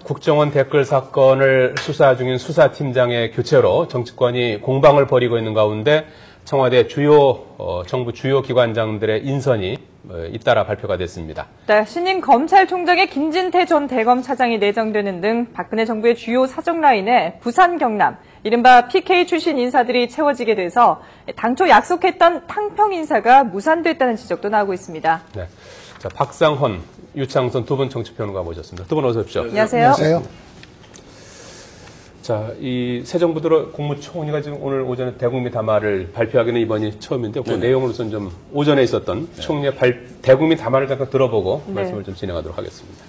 국정원 댓글 사건을 수사 중인 수사팀장의 교체로 정치권이 공방을 벌이고 있는 가운데 청와대 정부 주요 기관장들의 인선이 잇따라 발표가 됐습니다. 네, 신임 검찰총장의 김진태 전 대검 차장이 내정되는 등 박근혜 정부의 주요 사정 라인에 부산, 경남, 이른바 PK 출신 인사들이 채워지게 돼서 당초 약속했던 탕평 인사가 무산됐다는 지적도 나오고 있습니다. 네, 자, 박상헌, 유창선 두 분 정치평론가 모셨습니다. 두 분 어서 오십시오. 안녕하세요. 안녕하세요. 자, 이 새 정부 들어 국무총리가 지금 오늘 오전에 대국민 담화를 발표하기는 이번이 처음인데 그 내용으로서는 좀 오전에 있었던 총리의 대국민 담화를 잠깐 들어보고 말씀을 좀 진행하도록 하겠습니다.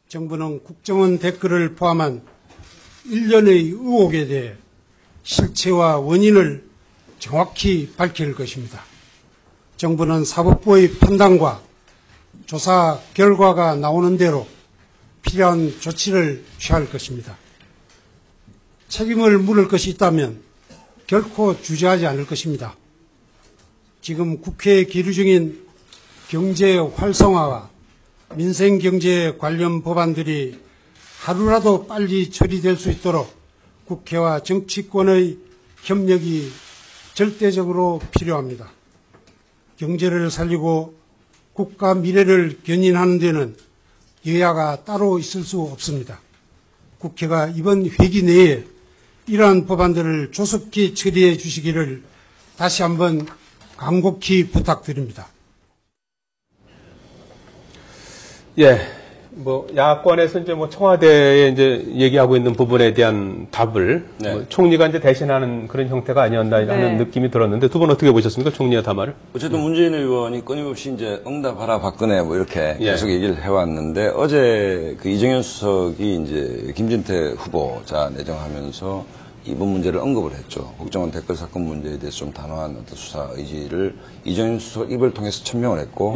정부는 국정원 댓글을 포함한 일련의 의혹에 대해 실체와 원인을 정확히 밝힐 것입니다. 정부는 사법부의 판단과 조사 결과가 나오는 대로 필요한 조치를 취할 것입니다. 책임을 물을 것이 있다면 결코 주저하지 않을 것입니다. 지금 국회에 계류 중인 경제 활성화와 민생경제 관련 법안들이 하루라도 빨리 처리될 수 있도록 국회와 정치권의 협력이 절대적으로 필요합니다. 경제를 살리고 국가 미래를 견인하는 데는 여야가 따로 있을 수 없습니다. 국회가 이번 회기 내에 이러한 법안들을 조속히 처리해 주시기를 다시 한번 간곡히 부탁드립니다. 예, 야권에서 이제 청와대에 이제 얘기하고 있는 부분에 대한 답을 총리가 이제 대신하는 그런 형태가 아니었나 하는 느낌이 들었는데 두 분 어떻게 보셨습니까? 총리의 담화를? 어쨌든 문재인 의원이 끊임없이 이제 응답하라 박근혜 이렇게 계속 얘기를 해왔는데 어제 그 이정현 수석이 이제 김진태 후보자 내정하면서 이번 문제를 언급을 했죠. 국정원 댓글 사건 문제에 대해서 좀 단호한 어떤 수사 의지를 이정현 수석 입을 통해서 천명을 했고,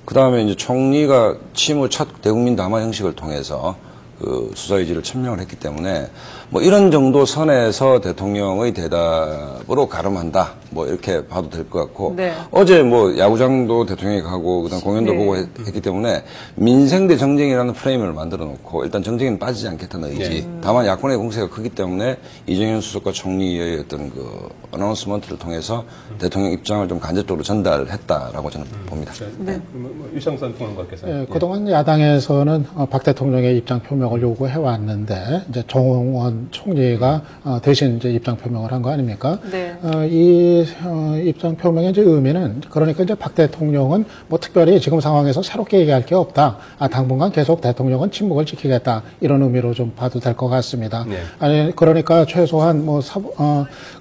그 다음에 이제 총리가 취임 후 첫 대국민 담화 형식을 통해서 그 수사 의지를 천명을 했기 때문에 이런 정도 선에서 대통령의 대답으로 가름한다. 이렇게 봐도 될 것 같고, 어제 야구장도 대통령이 가고, 그 다음 공연도 보고 했기 때문에 민생 대 정쟁이라는 프레임을 만들어 놓고, 일단 정쟁은 빠지지 않겠다는 의지. 다만 야권의 공세가 크기 때문에 이정현 수석과 총리의 어떤 그 어나운스먼트를 통해서 대통령 입장을 좀 간접적으로 전달했다라고 저는 봅니다. 유창선 평론가께서. 그동안 야당에서는 박 대통령의 입장 표명을 요구해왔는데, 이제 정홍원 총리가 대신 이제 입장 표명을 한 거 아닙니까? 이 입장 표명의 이제 의미는 그러니까 이제 박 대통령은 특별히 지금 상황에서 새롭게 얘기할 게 없다. 당분간 계속 대통령은 침묵을 지키겠다. 이런 의미로 좀 봐도 될 것 같습니다. 아니 그러니까 최소한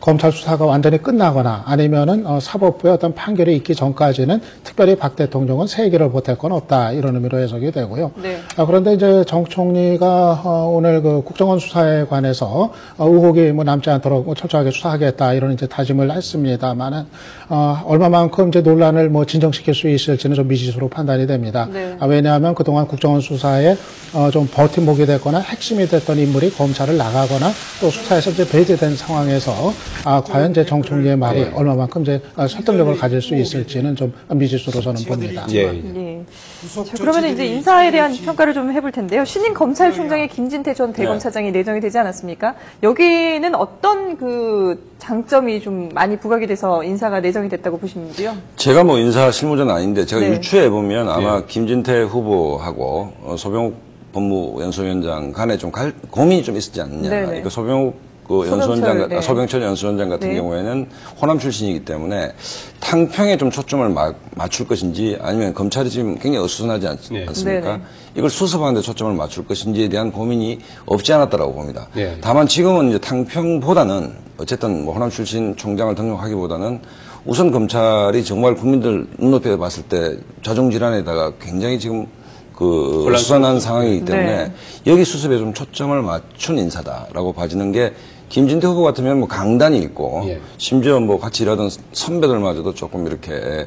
검찰 수사가 완전히 끝나거나 아니면은 사법부의 어떤 판결이 있기 전까지는 특별히 박 대통령은 새 얘기를 보탤 건 없다. 이런 의미로 해석이 되고요. 그런데 이제 정 총리가 오늘 그 국정원 수사에 관해서 의혹이 남지 않도록 철저하게 수사하겠다. 이런 이제 다짐을 했습니다만은 얼마만큼 이제 논란을 진정시킬 수 있을지는 좀 미지수로 판단이 됩니다. 왜냐하면 그동안 국정원 수사에 좀 버팀목이 됐거나 핵심이 됐던 인물이 검찰을 나가거나 또 수사에서 이제 배제된 상황에서 과연 이제 정 총리의 말이 얼마만큼 이제 설득력을 가질 수 있을지는 좀 미지수로 저는 봅니다. 자, 그러면 이제 인사에 대한 평가를 좀 해볼 텐데요. 신임 검찰총장의 김진태 전 대검 차장이 내정이 되지 않았습니까? 여기는 어떤 그 장점이 좀 많이 부각이 돼서 인사가 내정이 됐다고 보시는지요? 제가 인사 실무자는 아닌데 제가 유추해 보면 아마 김진태 후보하고 소병욱 법무연수위원장 간에 좀 고민이 좀 있었지 않느냐. 그러니까 소병욱 소병철 연수원장 같은 경우에는 호남 출신이기 때문에 탕평에 좀 초점을 맞출 것인지 아니면 검찰이 지금 굉장히 어수선하지 않습니까? 이걸 수습하는 데 초점을 맞출 것인지에 대한 고민이 없지 않았다라고 봅니다. 다만 지금은 이제 탕평보다는 어쨌든 호남 출신 총장을 등용하기보다는 우선 검찰이 정말 국민들 눈높이에 봤을 때 자중질환에다가 굉장히 지금 수선한 상황이기 때문에 여기 수습에 좀 초점을 맞춘 인사다라고 봐지는 게 김진태 후보 같으면 강단이 있고 심지어 같이 일하던 선배들마저도 조금 이렇게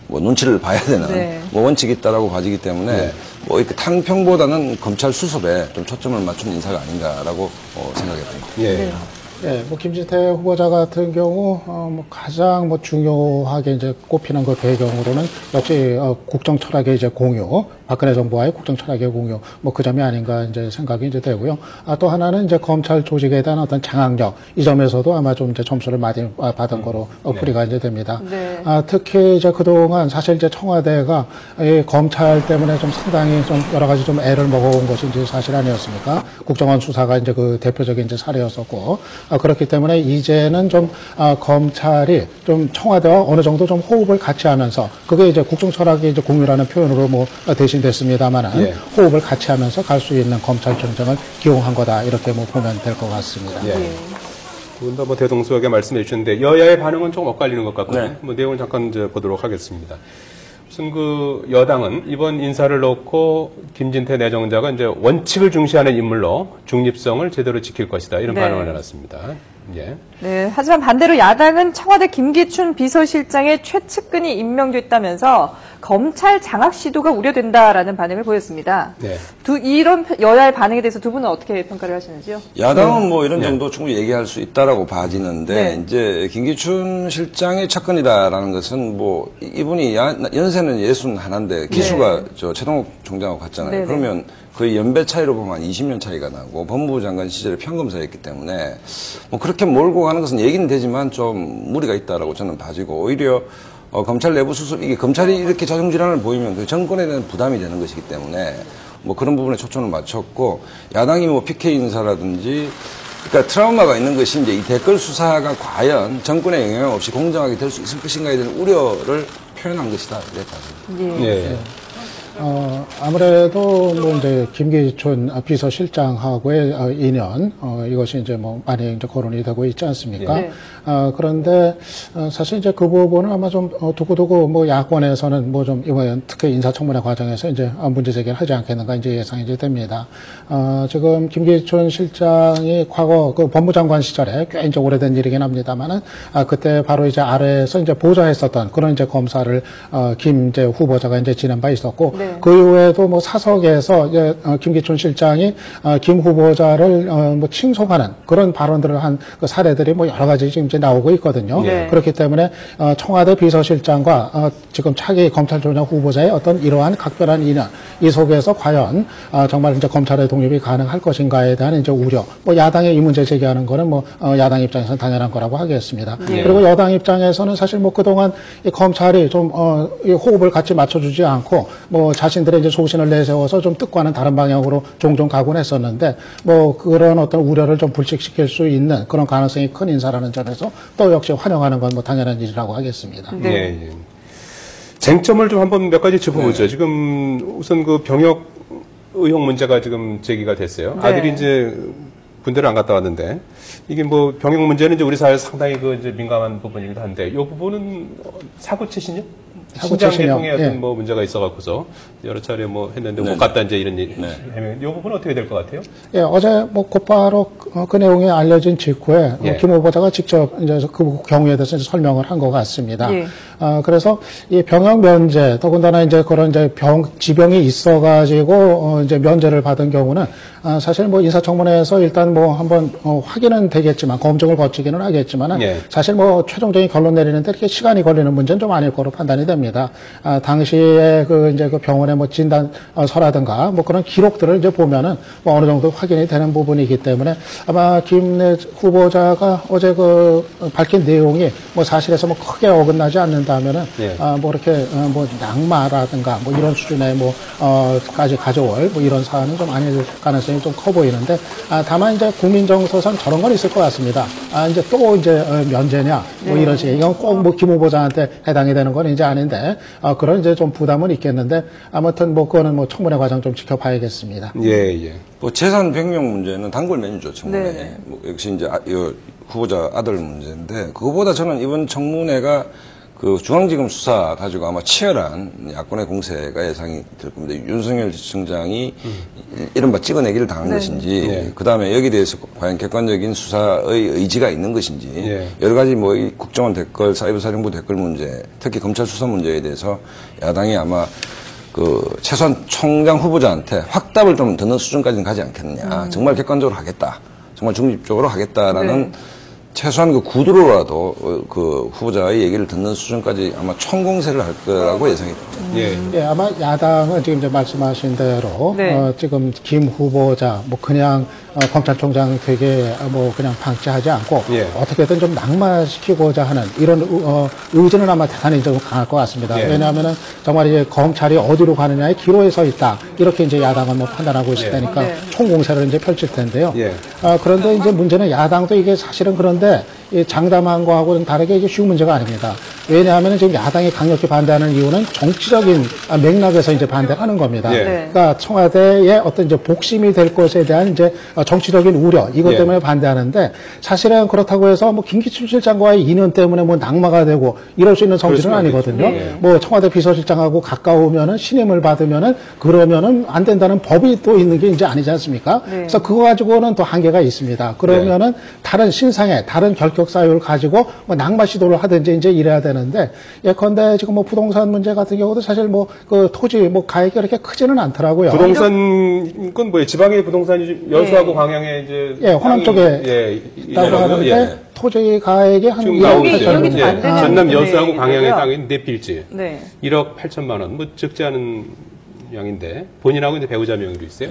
눈치를 봐야 되는 원칙이 있다라고 봐지기 때문에 이렇게 탕평보다는 검찰 수습에 좀 초점을 맞춘 인사가 아닌가라고 생각해 봅니다. 예, 뭐 김진태 후보자 같은 경우 뭐 가장 뭐 중요하게 이제 꼽히는 그 배경으로는 역시 국정 철학의 이제 공유, 박근혜 정부와의 국정 철학의 공유, 뭐 그 점이 아닌가 이제 생각이 이제 되고요. 또 하나는 이제 검찰 조직에 대한 어떤 장악력, 이 점에서도 아마 좀 이제 점수를 많이 받은 거로 풀이가 이제 됩니다. 네. 특히 이제 그동안 사실 이제 청와대가 이 검찰 때문에 좀 상당히 좀 여러 가지 좀 애를 먹어온 것이 이제 사실 아니었습니까? 국정원 수사가 이제 그 대표적인 이제 사례였었고, 그렇기 때문에 이제는 좀 검찰이 좀 청와대와 어느 정도 좀 호흡을 같이 하면서, 그게 이제 국정 철학의 이제 공유라는 표현으로 뭐 대신됐습니다만은, 예. 호흡을 같이 하면서 갈 수 있는 검찰총장을 기용한 거다, 이렇게 뭐 보면 될 것 같습니다. 예. 두 분 다 뭐 대동소하게 말씀해 주셨는데 여야의 반응은 조금 엇갈리는 것 같거든요. 네. 뭐 내용을 잠깐 이제 보도록 하겠습니다. 우선 그 여당은 이번 인사를 놓고 김진태 내정자가 이제 원칙을 중시하는 인물로 중립성을 제대로 지킬 것이다, 이런 반응을 해놨습니다. 예. 네. 하지만 반대로 야당은 청와대 김기춘 비서실장의 최측근이 임명됐다면서 검찰 장악 시도가 우려된다라는 반응을 보였습니다. 네. 이런 여야의 반응에 대해서 두 분은 어떻게 평가를 하시는지요? 야당은 뭐 이런 정도 충분히 얘기할 수 있다라고 봐지는데, 이제 김기춘 실장의 측근이다라는 것은 뭐 이분이 연세는 61인데 기수가 저 최동욱 총장하고 같잖아요. 네네. 그러면 거의 연배 차이로 보면 한 20년 차이가 나고 법무부 장관 시절에 평검사였기 때문에 뭐 그렇게 몰고 가는 것은 얘기는 되지만 좀 무리가 있다라고 저는 봐지고, 오히려 검찰 내부 수습, 이게 검찰이 이렇게 자중질환을 보이면 그 정권에 대한 부담이 되는 것이기 때문에 뭐 그런 부분에 초점을 맞췄고, 야당이 뭐 PK 인사라든지, 그러니까 트라우마가 있는 것이 이제 이 댓글 수사가 과연 정권에 영향 없이 공정하게 될 수 있을 것인가에 대한 우려를 표현한 것이다, 이렇게 봐집니다. 예. 아무래도 뭐 이제 김기춘 비서실장하고의 인연, 이것이 이제 뭐 많이 이제 거론이 되고 있지 않습니까? 네. 그런데 사실 이제 그 부분은 아마 좀 두고두고 뭐 야권에서는 뭐 좀 이번 특히 인사청문회 과정에서 이제 문제 제기를 하지 않겠는가 이제 예상이 이제 됩니다. 지금 김기춘 실장이 과거 그 법무장관 시절에 꽤 이제 오래된 일이긴 합니다만은 그때 바로 이제 아래에서 이제 보좌했었던 그런 이제 검사를 김 이제 후보자가 이제 지낸 바 있었고. 네. 그 이후에도 뭐 사석에서 이제 김기춘 실장이 김 후보자를 뭐 칭송하는 그런 발언들을 한 그 사례들이 뭐 여러 가지 지금 이제 나오고 있거든요. 네. 그렇기 때문에 청와대 비서실장과 지금 차기 검찰총장 후보자의 어떤 이러한 각별한 인연, 이 속에서 과연 정말 이제 검찰의 독립이 가능할 것인가에 대한 이제 우려. 뭐 야당의 이 문제 제기하는 거는 뭐 야당 입장에서는 당연한 거라고 하겠습니다. 네. 그리고 여당 입장에서는 사실 뭐 그동안 이 검찰이 좀 이 호흡을 같이 맞춰주지 않고 뭐 자신들의 이제 소신을 내세워서 좀 뜻과는 다른 방향으로 종종 가곤 했었는데, 뭐 그런 어떤 우려를 좀 불식시킬 수 있는 그런 가능성이 큰 인사라는 점에서 또 역시 환영하는 건 뭐 당연한 일이라고 하겠습니다. 네. 예. 쟁점을 좀 한번 몇 가지 짚어보죠. 네. 지금 우선 그 병역 의혹 문제가 지금 제기가 됐어요. 네. 아들이 이제 군대를 안 갔다 왔는데, 이게 뭐 병역 문제는 이제 우리 사회 상당히 그 이제 민감한 부분이기도 한데, 이 부분은 사고 치신요? 신장 계통에 어떤 뭐 문제가 있어갖고서 여러 차례 뭐 했는데 못 갔다 이제 이런 얘기. 이 부분은 어떻게 될 것 같아요? 예, 어제 뭐 곧바로 그 내용이 알려진 직후에 김 후보자가 직접 이제 그 경우에 대해서 이제 설명을 한 것 같습니다. 예. 그래서 이 병역 면제, 더군다나 이제 그런 이제 지병이 있어가지고 이제 면제를 받은 경우는 사실 뭐 인사청문회에서 일단 뭐 한번 확인은 되겠지만, 검증을 거치기는 하겠지만은 사실 뭐 최종적인 결론 내리는데 이렇게 시간이 걸리는 문제는 좀 아닐 거로 판단이 됩니다. 당시에 그 이제 그 병원의 뭐 진단서라든가 뭐 그런 기록들을 이제 보면은 뭐 어느 정도 확인이 되는 부분이기 때문에 아마 김 후보자가 어제 그 밝힌 내용이 뭐 사실에서 뭐 크게 어긋나지 않는다면은 뭐 이렇게 뭐 낙마라든가 뭐 이런 수준의 뭐 까지 가져올 뭐 이런 사안은 좀 아닐 가능성이 좀 커 보이는데, 다만 이제 국민정서상 저런 건 있을 것 같습니다. 이제 또 이제 면제냐 뭐 이런 식, 이건 꼭 뭐 김 후보자한테 해당이 되는 건 이제 아닌데 그런 이제 좀 부담은 있겠는데, 아무튼 뭐 그거는 뭐 청문회 과정 좀 지켜봐야겠습니다. 예. 뭐 재산 변경 문제는 단골 메뉴죠, 청문회. 네. 뭐 역시 이제 후보자 아들 문제인데, 그거보다 저는 이번 청문회가 그 중앙지검 수사 가지고 아마 치열한 야권의 공세가 예상이 될 겁니다. 윤석열 지청장이 이른바 찍어내기를 당한 것인지, 그 다음에 여기에 대해서 과연 객관적인 수사의 의지가 있는 것인지, 여러 가지 뭐 이 국정원 댓글, 사이버사령부 댓글 문제, 특히 검찰 수사 문제에 대해서 야당이 아마 그 최소한 총장 후보자한테 확답을 좀 듣는 수준까지는 가지 않겠느냐. 정말 객관적으로 하겠다. 정말 중립적으로 하겠다라는 최소한 그 구두로라도 그 후보자의 얘기를 듣는 수준까지 아마 총공세를 할 거라고 예상이 됩니다. 예, 아마 야당은 지금 이제 말씀하신 대로 지금 김 후보자 뭐 그냥 검찰총장 되게 뭐 그냥 방치하지 않고 어떻게든 좀 낙마시키고자 하는 이런 의지는 아마 대단히 좀 강할 것 같습니다. 왜냐하면은 정말 이제 검찰이 어디로 가느냐의 기로에 서 있다 이렇게 이제 야당은 뭐 판단하고 있을 테니까 총공세를 이제 펼칠 텐데요. 그런데 이제 문제는 야당도 이게 사실은 그런데 이 장담한 거하고는 다르게 이게 쉬운 문제가 아닙니다. 왜냐하면 지금 야당이 강력히 반대하는 이유는 정치적인 맥락에서 이제 반대하는 겁니다. 그러니까 청와대의 어떤 이제 복심이 될 것에 대한 이제 정치적인 우려 이것 때문에 반대하는데 사실은 그렇다고 해서 뭐 김기춘 실장과의 인연 때문에 뭐 낙마가 되고 이럴 수 있는 성질은 아니거든요. 뭐 청와대 비서실장하고 가까우면은 신임을 받으면은 그러면은 안 된다는 법이 또 있는 게 이제 아니지 않습니까? 그래서 그거 가지고는 또 한계가 있습니다. 그러면은 다른 신상의 다른 결격 사유를 가지고 뭐 낙마 시도를 하든지 이제 이래야 되는데 예컨대 지금 뭐 부동산 문제 같은 경우도 사실 뭐 그 토지 뭐 가액이 그렇게 크지는 않더라고요. 부동산 건 뭐예요? 지방의 부동산이 여수하고 광양에 이제 호남 쪽에 있다고 하는데 토지 가액이 한 1억 8천 전남 여수하고 광양의 땅이 네 필지 1억 8천만 원, 뭐 적지 않은 양인데 본인하고 이제 배우자 명의로 있어요.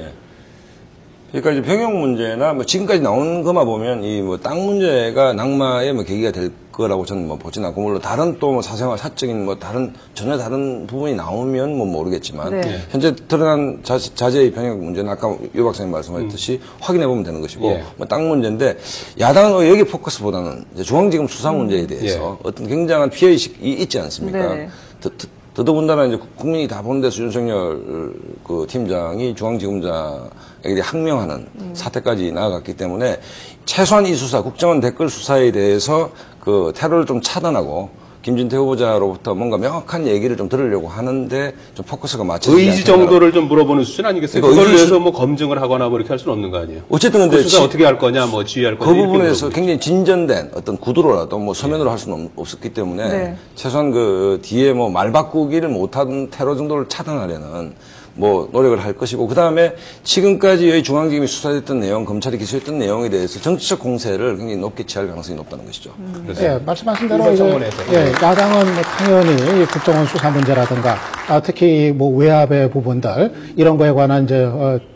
그러니까 이제 병역 문제나 뭐 지금까지 나오는 것만 보면 이 뭐 땅 문제가 낙마의 뭐 계기가 될 거라고 저는 뭐 보진 않고 물론 다른 또 뭐 사생활 사적인 뭐 다른 전혀 다른 부분이 나오면 뭐 모르겠지만 현재 드러난 자제의 병역 문제는 아까 유 박사님 말씀하셨듯이 확인해 보면 되는 것이고 뭐 땅 문제인데 야당은 여기 포커스보다는 이제 중앙지검 수사 문제에 대해서 어떤 굉장한 피해 의식이 있지 않습니까? 더더군다나 이제 국민이 다 보는 데서 윤석열 그 팀장이 중앙지검장에게 항명하는 사태까지 나아갔기 때문에 최소한 이 수사, 국정원 댓글 수사에 대해서 그 테러를 좀 차단하고 김진태 후보자로부터 뭔가 명확한 얘기를 좀 들으려고 하는데 좀 포커스가 맞춰지지 않습니다. 의지 정도를 좀 물어보는 수준 아니겠어요? 그러니까 그걸 위해서 뭐 검증을 하거나 뭐 이렇게 할 수는 없는 거 아니에요? 어쨌든 근데 그 수사 어떻게 할 거냐, 뭐 지휘할 거냐. 그 부분에서 굉장히 진전된 어떤 구도로라도 뭐 서면으로 할 수는 없었기 때문에 최소한 그 뒤에 뭐 말 바꾸기를 못한 테러 정도를 차단하려는 뭐 노력을 할 것이고 그다음에 지금까지 중앙지검이 수사했던 내용, 검찰이 기소했던 내용에 대해서 정치적 공세를 굉장히 높게 취할 가능성이 높다는 것이죠. 말씀하신 대로 야당은 뭐 당연히 국정원 수사 문제라든가 특히 뭐 외압의 부분들 이런 거에 관한 이제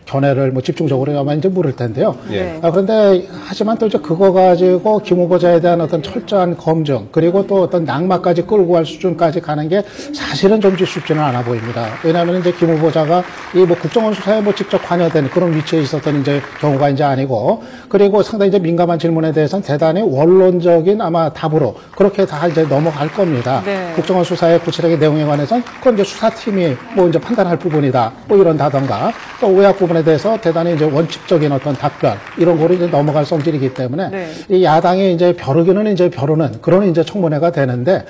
견해를 뭐 집중적으로 아마 이제 물을 텐데요. 그런데 하지만 또 이제 그거 가지고 김 후보자에 대한 어떤 철저한 검증 그리고 또 어떤 낙마까지 끌고 갈 수준까지 가는 게 사실은 좀 쉽지는 않아 보입니다. 왜냐하면 이제 김 후보자가 이 뭐 국정원 수사에 뭐 직접 관여된 그런 위치에 있었던 이제 경우가 이제 아니고 그리고 상당히 이제 민감한 질문에 대해서는 대단히 원론적인 아마 답으로 그렇게 다 이제 넘어갈 겁니다. 국정원 수사의 구체적인 내용에 관해서는 그건 이제 수사팀이 뭐 이제 판단할 부분이다. 뭐 이런다던가 또 외압 부분에 대해서 대단히 이제 원칙적인 어떤 답변 이런 거로 이제 넘어갈 성질이기 때문에 이 야당이 이제 벼르기는 이제 벼르는 그런 이제 청문회가 되는데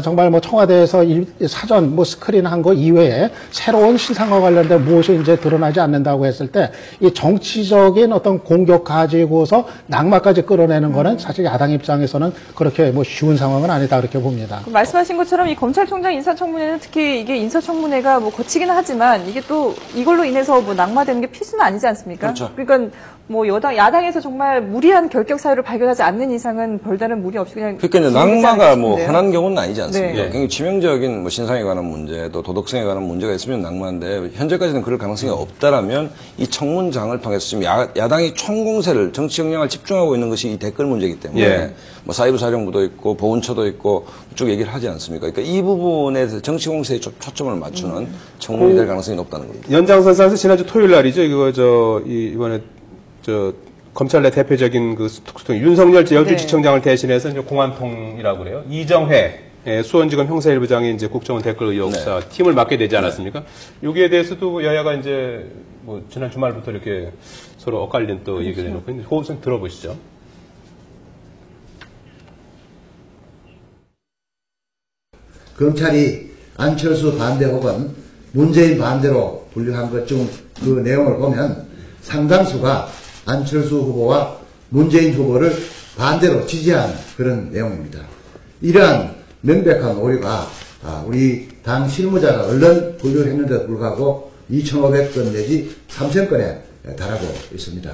정말 뭐 청와대에서 사전 뭐 스크린한 거 이외에 새로운 신상과 관련된 무엇이 이제 드러나지 않는다고 했을 때 이 정치적인 어떤 공격 가지고서 낙마까지 끌어내는 거는 사실 야당 입장에서는 그렇게 뭐 쉬운 상황은 아니다 그렇게 봅니다. 말씀하신 것처럼 이 검찰총장 인사청문회는 특히 이게 인사청문회가 뭐 거치기는 하지만 이게 또 이걸로 인해서 뭐 낙마되는 게 필수는 아니지 않습니까? 그렇죠. 그러니까 뭐 야당에서 정말 무리한 결격 사유를 발견하지 않는 이상은 별다른 무리 없이 그냥. 그러니까 이제 낙마가 뭐 흔한 경우는 아니지 않습니까? 굉장히 치명적인 뭐 신상에 관한 문제 또 도덕성에 관한 문제가 있으면 낙마인데 현재까지는 그럴 가능성이 없다라면 이 청문장을 통해서 지금 야당이 총공세를 정치 역량을 집중하고 있는 것이 이 댓글 문제이기 때문에 뭐 사이버 사령부도 있고 보훈처도 있고 쭉 얘기를 하지 않습니까? 그러니까 이 부분에 대해서 정치 공세에 초점을 맞추는 청문이 될 가능성이 높다는 겁니다. 연장선상에서 지난주 토요일 날이죠. 이거 이번에 검찰 내 대표적인 그 윤석열 여주지청장을 대신해서 이제 공안통이라고 그래요. 이정회 수원지검 형사일부장이 이제 국정원 댓글 의혹사 팀을 맡게 되지 않았습니까? 여기에 대해서도 여야가 이제 뭐 지난 주말부터 이렇게 서로 엇갈린 또 얘기를 해놓고 있는데 호흡 좀 들어보시죠. 검찰이 안철수 반대 혹은 문재인 반대로 분류한 것 중 그 내용을 보면 상당수가 안철수 후보와 문재인 후보를 반대로 지지한 그런 내용입니다. 이러한 명백한 오류가 우리 당 실무자가 얼른 분류를 했는데도 불구하고 2,500건 내지 3,000건에 달하고 있습니다.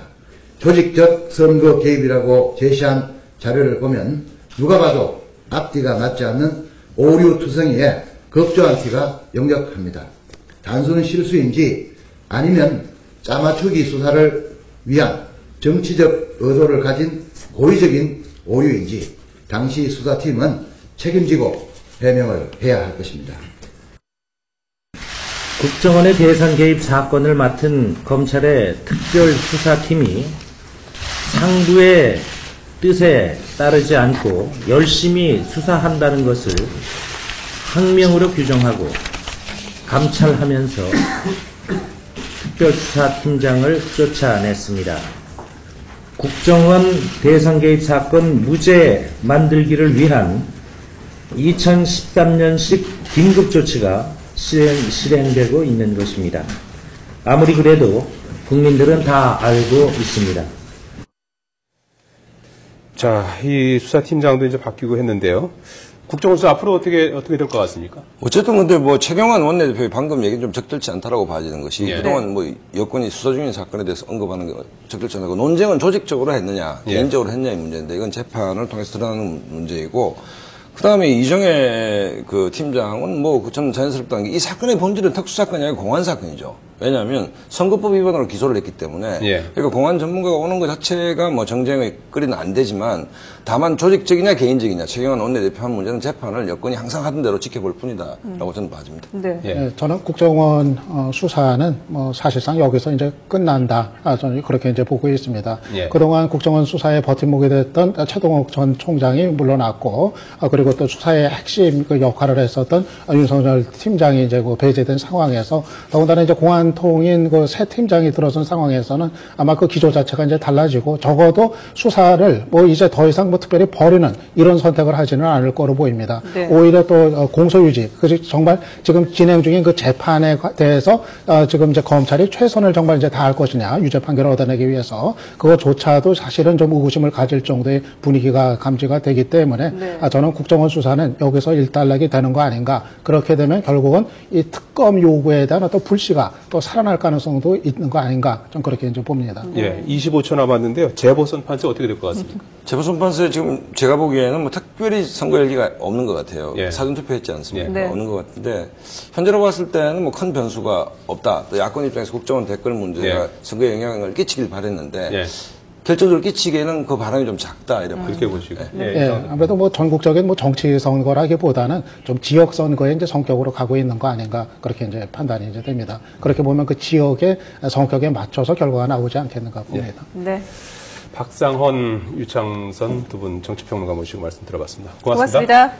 조직적 선거 개입이라고 제시한 자료를 보면 누가 봐도 앞뒤가 맞지 않는 오류투성이에 걱정할 티가 역력합니다. 단순 실수인지 아니면 짜맞추기 수사를 위한 정치적 의도를 가진 고의적인 오류인지 당시 수사팀은 책임지고 해명을 해야 할 것입니다. 국정원의 대선 개입 사건을 맡은 검찰의 특별수사팀이 상부의 뜻에 따르지 않고 열심히 수사한다는 것을 항명으로 규정하고 감찰하면서 특별수사팀장을 쫓아냈습니다. 국정원 대선 개입 사건 무죄 만들기를 위한 2013년식 긴급조치가 실행되고 있는 것입니다. 아무리 그래도 국민들은 다 알고 있습니다. 자, 이 수사팀장도 이제 바뀌고 했는데요. 국정원 수사 앞으로 어떻게 될 것 같습니까? 어쨌든 근데 뭐 최경환 원내대표의 방금 얘기는 좀 적절치 않다라고 봐지는 것이 예. 그동안 뭐 여권이 수사 중인 사건에 대해서 언급하는 게 적절치 않고 논쟁은 조직적으로 했느냐, 예. 개인적으로 했느냐의 문제인데 이건 재판을 통해서 드러나는 문제이고 그 다음에 이정혜 그 팀장은 뭐 저는 자연스럽다는 게 이 사건의 본질은 특수사건이 아니고 공안사건이죠. 왜냐하면 선거법 위반으로 기소를 했기 때문에 예. 그러니까 공안 전문가가 오는 것 자체가 뭐 정쟁의 거리는 안 되지만 다만 조직적이냐 개인적이냐 최경환 원내대표 한 문제는 재판을 여건이 항상 하던 대로 지켜볼 뿐이다라고 저는 봐집니다. 네. 예. 네, 저는 국정원 수사는 뭐 사실상 여기서 이제 끝난다. 저는 그렇게 이제 보고 있습니다. 예. 그동안 국정원 수사에 버팀목이 됐던 최동욱 전 총장이 물러났고, 그리고 또 수사의 핵심 그 역할을 했었던 윤석열 팀장이 이제 그 배제된 상황에서 더군다나 이제 공안통인 그 새 팀장이 들어선 상황에서는 아마 그 기조 자체가 이제 달라지고 적어도 수사를 뭐 이제 더 이상 뭐 특별히 버리는 이런 선택을 하지는 않을 거로 보입니다. 네. 오히려 또 공소유지, 그 정말 지금 진행 중인 그 재판에 대해서 지금 이제 검찰이 최선을 정말 이제 다할 것이냐, 유죄 판결을 얻어내기 위해서 그것조차도 사실은 좀 의구심을 가질 정도의 분위기가 감지가 되기 때문에 네. 저는 국정원 수사는 여기서 일단락이 되는 거 아닌가. 그렇게 되면 결국은 이 특검 요구에 대한 어떤 불씨가 또 살아날 가능성도 있는 거 아닌가. 좀 그렇게 이제 봅니다. 예, 25초 남았는데요. 재보선 판세 어떻게 될 것 같습니까? 재보선 판세 지금 제가 보기에는 뭐 특별히 선거 열기가 없는 것 같아요. 예. 사전투표했지 않습니까? 네. 없는 것 같은데 현재로 봤을 때는 뭐 큰 변수가 없다. 또 야권 입장에서 국정원 댓글 문제가 예. 선거에 영향을 끼치길 바랬는데 예. 결정적으로 끼치기에는 그 바람이 좀 작다 이렇게 그렇게 보시고. 예, 아무래도 뭐 전국적인 뭐 정치 선거라기보다는 좀 지역 선거의 이제 성격으로 가고 있는 거 아닌가 그렇게 이제 판단이 이제 됩니다. 그렇게 보면 그 지역의 성격에 맞춰서 결과가 나오지 않겠는가 봅니다. 네. 박상헌, 유창선 두 분 정치평론가 모시고 말씀 들어봤습니다. 고맙습니다.